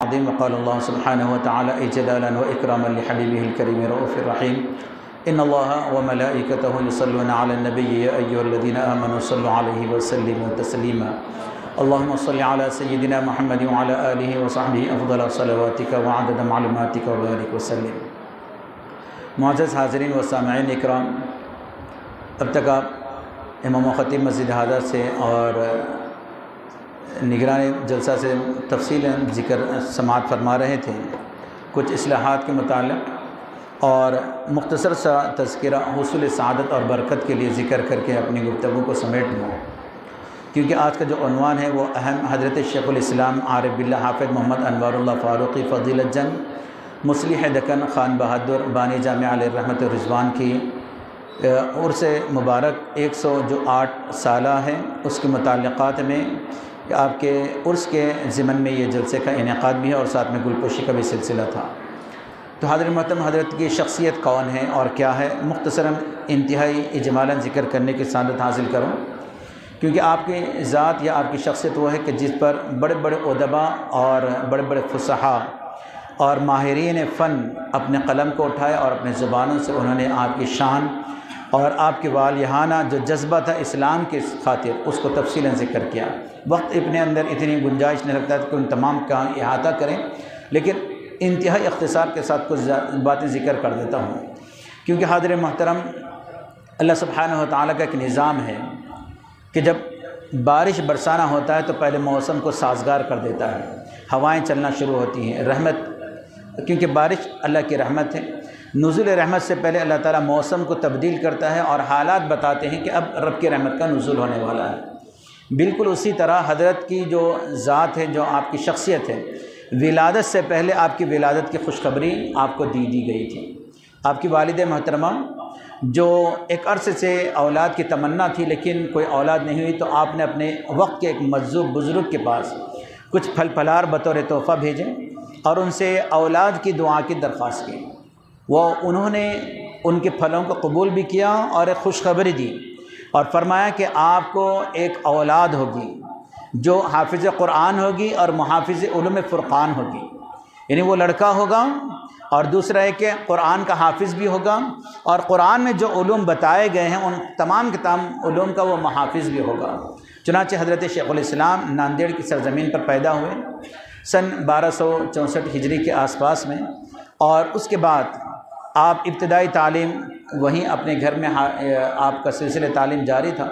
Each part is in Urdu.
عظیم وقال اللہ سبحانہ وتعالی اجلالا واکراما لحبیبہ الکریم رؤوف الرحیم ان اللہ وملائکتہ یصلون علی النبی یا ایھا الذین آمنوا صلوا علیہ وسلموا تسلیما اللہم صل علی سیدنا محمد وعلی آلہ وصحبہ افضل صلواتک وعدد معلوماتک وبارک وسلم۔ معزز حاضرین و سامعین اکرام، اب تک آپ امام و خطیب مسجد ہادہ سے اور نگران جلسہ سے تفصیل ذکر سماعت فرما رہے تھے کچھ اصلاحات کے متعلق، اور مختصر سا تذکرہ حصول سعادت اور برکت کے لیے ذکر کر کے اپنی گفتگو کو سمیٹ لوں، کیونکہ آج کا جو عنوان ہے وہ اہم حضرت شیخ الاسلام عارف باللہ حافظ محمد انوار اللہ فاروقی فضیلت جنگ مصلح دکن خان بہادر بانی جامعہ علیہ رحمت الرضوان کی عرس مبارک 108 سالہ ہے، اس کے متعلقات میں آپ کے عرس کے ضمن میں یہ جلسے کا انعقاد بھی ہے اور ساتھ میں گلپوشی کا بھی سلسلہ تھا۔ تو حضرت محترم حضرت کی شخصیت کون ہے اور کیا ہے، مختصراً انتہائی اجمالاً ذکر کرنے کی سعادت حاصل کروں، کیونکہ آپ کی ذات یا آپ کی شخصیت وہ ہے کہ جس پر بڑے بڑے ادبا اور بڑے بڑے فصحاء اور ماہرین فن اپنے قلم کو اٹھائے اور اپنے زبانوں سے انہوں نے آپ کی شان اور آپ کے والیہانہ جو جذبہ تھا اسلام کے خاطر اس کو تفصیلاً ذکر کیا۔ وقت اپنے اندر اتنی گنجائش نہیں رکھتا کہ ان تمام کا احاطہ کریں، لیکن انتہائی اختصار کے ساتھ کچھ باتیں ذکر کر دیتا ہوں، کیونکہ حاضر محترم اللہ سبحانہ وتعالیٰ کا ایک نظام ہے کہ جب بارش برسانا ہوتا ہے تو پہلے موسم کو سازگار کر دیتا ہے، ہوائیں چلنا شروع ہوتی ہیں، رحمت، کیونکہ بارش اللہ کی رحمت ہے، نزول رحمت سے پہلے اللہ تعالیٰ موسم کو تبدیل کرتا ہے اور حالات بتاتے ہیں کہ اب رب کی رحمت کا نزول ہونے والا ہے۔ بالکل اسی طرح حضرت کی جو ذات ہے، جو آپ کی شخصیت ہے، ولادت سے پہلے آپ کی ولادت کی خوشخبری آپ کو دی گئی تھی۔ آپ کی والد محترمہ جو ایک عرصے سے اولاد کی تمنا تھی لیکن کوئی اولاد نہیں ہوئی، تو آپ نے اپنے وقت کے ایک مجذوب بزرگ کے پاس کچھ پھل پھلار بطور تحفہ بھیجے اور ان سے اولاد کی دعا کی درخواست کی۔ انہوں نے ان کے پھلوں کو قبول بھی کیا اور ایک خوشخبری دی اور فرمایا کہ آپ کو ایک اولاد ہوگی جو حافظ قرآن ہوگی اور محافظ علوم فرقان ہوگی، یعنی وہ لڑکا ہوگا اور دوسرا ہے کہ قرآن کا حافظ بھی ہوگا اور قرآن میں جو علوم بتائے گئے ہیں ان تمام علوم کا وہ محافظ بھی ہوگا۔ چنانچہ حضرت شیخ الاسلام ناندیڑ کی سرزمین پر پیدا ہوئے سن 1264 ہجری کے آس پاس میں، اور اس کے بعد آپ ابتدائی تعلیم وہیں اپنے گھر میں آپ کا سلسلہ تعلیم جاری تھا۔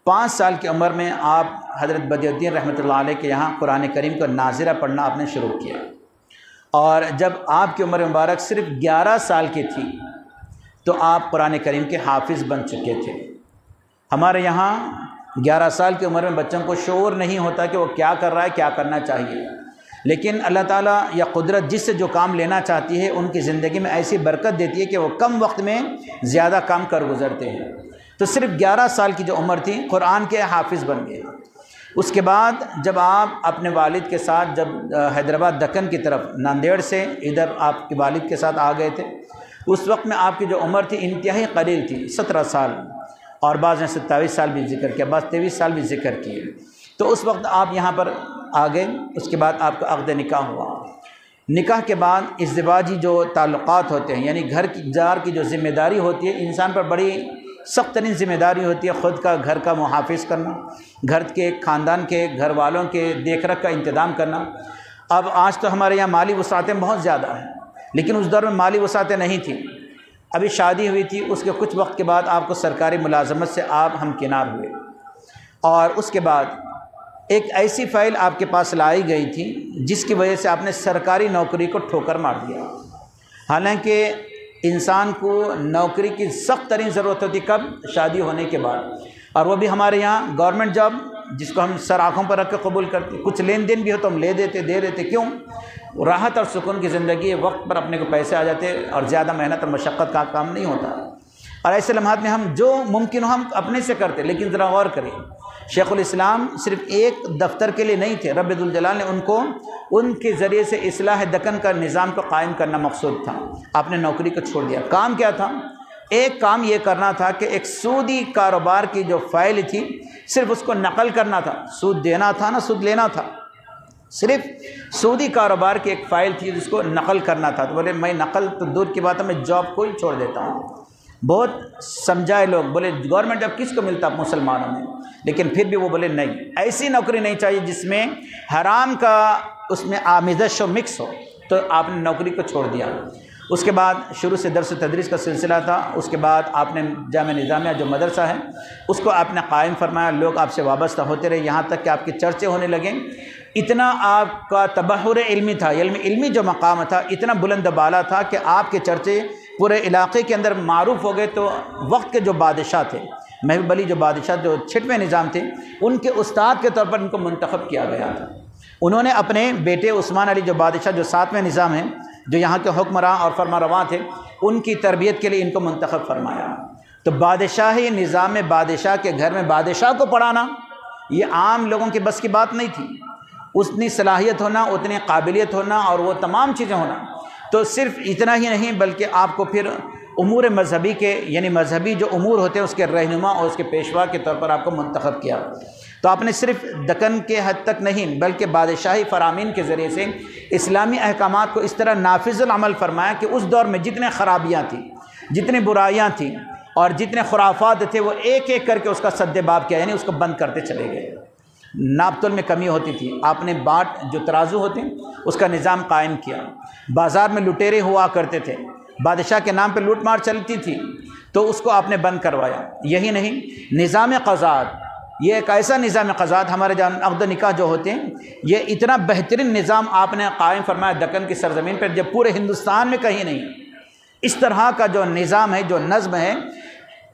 5 سال کی عمر میں آپ حضرت بدیع الدین رحمۃ اللہ علیہ کے یہاں قرآن کریم کا ناظرہ پڑھنا آپ نے شروع کیا، اور جب آپ کی عمر مبارک صرف 11 سال کی تھی تو آپ قرآن کریم کے حافظ بن چکے تھے۔ ہمارے یہاں 11 سال کی عمر میں بچوں کو شعور نہیں ہوتا کہ وہ کیا کر رہا ہے، کیا کرنا چاہیے، لیکن اللہ تعالیٰ یا قدرت جس سے جو کام لینا چاہتی ہے ان کی زندگی میں ایسی برکت دیتی ہے کہ وہ کم وقت میں زیادہ کام کر گزرتے ہیں۔ تو صرف 11 سال کی جو عمر تھی قرآن کے حافظ بن گئے۔ اس کے بعد جب آپ اپنے والد کے ساتھ جب حیدرآباد دکن کی طرف ناندیڑ سے ادھر آپ کے والد کے ساتھ آ گئے تھے، اس وقت میں آپ کی جو عمر تھی انتہائی قلیل تھی، 17 سال، اور بعض نے 27 سال بھی ذکر کیا، بعض 23 سال بھی ذکر کیے۔ تو اس وقت آپ یہاں پر آ گئے۔ اس کے بعد آپ کا عقد نکاح ہوا۔ نکاح کے بعد ازدواجی جو تعلقات ہوتے ہیں، یعنی گھر کی جار کی جو ذمہ داری ہوتی ہے، انسان پر بڑی سخت ترین ذمہ داری ہوتی ہے، خود کا گھر کا محافظ کرنا، گھر کے خاندان کے گھر والوں کے دیکھ رکھ کا انتظام کرنا۔ اب آج تو ہمارے یہاں مالی وسعتیں بہت زیادہ ہیں، لیکن اس دور میں مالی وسعتیں نہیں تھیں، ابھی شادی ہوئی تھی، اس کے کچھ وقت کے بعد آپ کو سرکاری ملازمت سے آپ ہمکنار ہوئے، اور اس کے بعد ایک ایسی فائل آپ کے پاس لائی گئی تھی جس کی وجہ سے آپ نے سرکاری نوکری کو ٹھوکر مار دیا۔ حالانکہ انسان کو نوکری کی سخت ترین ضرورت ہوتی کب؟ شادی ہونے کے بعد، اور وہ بھی ہمارے یہاں گورنمنٹ جاب جس کو ہم سر آنکھوں پر رکھ کے قبول کرتے، کچھ لین دین بھی ہو تو ہم دے دیتے، کیوں؟ راحت اور سکون کی زندگی، وقت پر اپنے کو پیسے آ جاتے اور زیادہ محنت اور مشقت کا کام نہیں ہوتا، اور ایسے لمحات میں ہم جو ممکن ہو ہم اپنے سے کرتے۔ لیکن ذرا غور کریں، شیخ الاسلام صرف ایک دفتر کے لیے نہیں تھے، رب ذوالجلال نے ان کے ذریعے سے اصلاح دکن کا نظام کو قائم کرنا مقصود تھا۔ آپ نے نوکری کو چھوڑ دیا، کام کیا تھا؟ ایک کام یہ کرنا تھا کہ ایک سودی کاروبار کی جو فائل تھی صرف اس کو نقل کرنا تھا، سود دینا تھا نہ سود لینا تھا، صرف سودی کاروبار کی ایک فائل تھی جس کو نقل کرنا تھا، تو بولے میں نقل تو دور کی بات ہے، میں جاب کو ہی چھوڑ دیتا ہوں۔ بہت سمجھائے لوگ، بولے گورنمنٹ جاب کس کو ملتا مسلمانوں میں، لیکن پھر بھی وہ بولے نہیں، ایسی نوکری نہیں چاہیے جس میں حرام کا اس میں آمیزش و مکس ہو، تو آپ نے نوکری کو چھوڑ دیا۔ اس کے بعد شروع سے درس و تدریس کا سلسلہ تھا، اس کے بعد آپ نے جامعہ نظامیہ جو مدرسہ ہے اس کو آپ نے قائم فرمایا، لوگ آپ سے وابستہ ہوتے رہے، یہاں تک کہ آپ کے چرچے ہونے لگے۔ اتنا آپ کا تبحر علمی تھا، علمی جو مقام تھا اتنا بلند بالا تھا کہ آپ کے چرچے پورے علاقے کے اندر معروف ہو گئے۔ تو وقت کے جو بادشاہ تھے، محبوب علی جو بادشاہ جو 6ویں نظام تھے، ان کے استاد کے طور پر ان کو منتخب کیا گیا تھا۔ انہوں نے اپنے بیٹے عثمان علی جو بادشاہ جو 7ویں نظام ہیں، جو یہاں کے حکمراں اور فرما رواں تھے، ان کی تربیت کے لیے ان کو منتخب فرمایا۔ تو بادشاہی نظام میں بادشاہ کے گھر میں بادشاہ کو پڑھانا یہ عام لوگوں کی بس کی بات نہیں تھی، اتنی صلاحیت ہونا، اتنی قابلیت ہونا اور وہ تمام چیزیں ہونا۔ تو صرف اتنا ہی نہیں بلکہ آپ کو پھر امور مذہبی کے یعنی مذہبی جو امور ہوتے ہیں اس کے رہنما اور اس کے پیشوا کے طور پر آپ کو منتخب کیا۔ تو آپ نے صرف دکن کے حد تک نہیں بلکہ بادشاہی فرامین کے ذریعے سے اسلامی احکامات کو اس طرح نافذ العمل فرمایا کہ اس دور میں جتنے خرابیاں تھیں، جتنی برائیاں تھیں اور جتنے خرافات تھے، وہ ایک ایک کر کے اس کا سد باب کیا، یعنی اس کو بند کرتے چلے گئے۔ ناپ تول میں کمی ہوتی تھی، آپ نے باٹ جو ترازو ہوتے ہیں اس کا نظام قائم کیا۔ بازار میں لٹیرے ہوا کرتے تھے، بادشاہ کے نام پہ لوٹ مار چلتی تھی، تو اس کو آپ نے بند کروایا۔ یہی نہیں، نظام قضات، یہ ایک ایسا نظام قضات، ہمارے جہاں عقد و نکاح جو ہوتے ہیں، یہ اتنا بہترین نظام آپ نے قائم فرمایا دکن کی سرزمین پر، جب پورے ہندوستان میں کہیں نہیں۔ اس طرح کا جو نظام ہے، جو نظم ہے،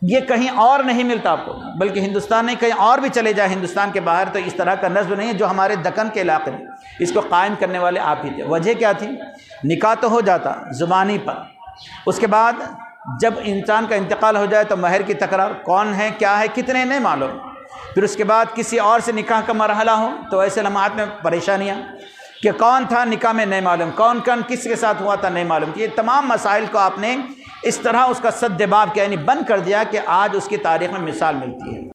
یہ کہیں اور نہیں ملتا آپ کو، بلکہ ہندوستان نہیں، کہیں اور بھی چلے جائیں ہندوستان کے باہر تو اس طرح کا نظم نہیں ہے جو ہمارے دکن کے علاقے میں۔ اس کو قائم کرنے والے آپ ہی تھے۔ وجہ کیا تھی؟ نکاح تو ہو جاتا زبانی پر، اس کے بعد جب انسان کا انتقال ہو جائے تو مہر کی تکرار، کون ہے کیا ہے کتنے نہیں معلوم، پھر اس کے بعد کسی اور سے نکاح کا مرحلہ ہو تو ایسے لمحات میں پریشانیاں کہ کون تھا نکاح میں نہیں معلوم، کون کس کے ساتھ ہوا تھا نہیں معلوم۔ یہ تمام مسائل کو آپ نے اس طرح اس کا سد باب کیا یعنی بند کر دیا کہ آج اس کی تاریخ میں مثال ملتی ہے۔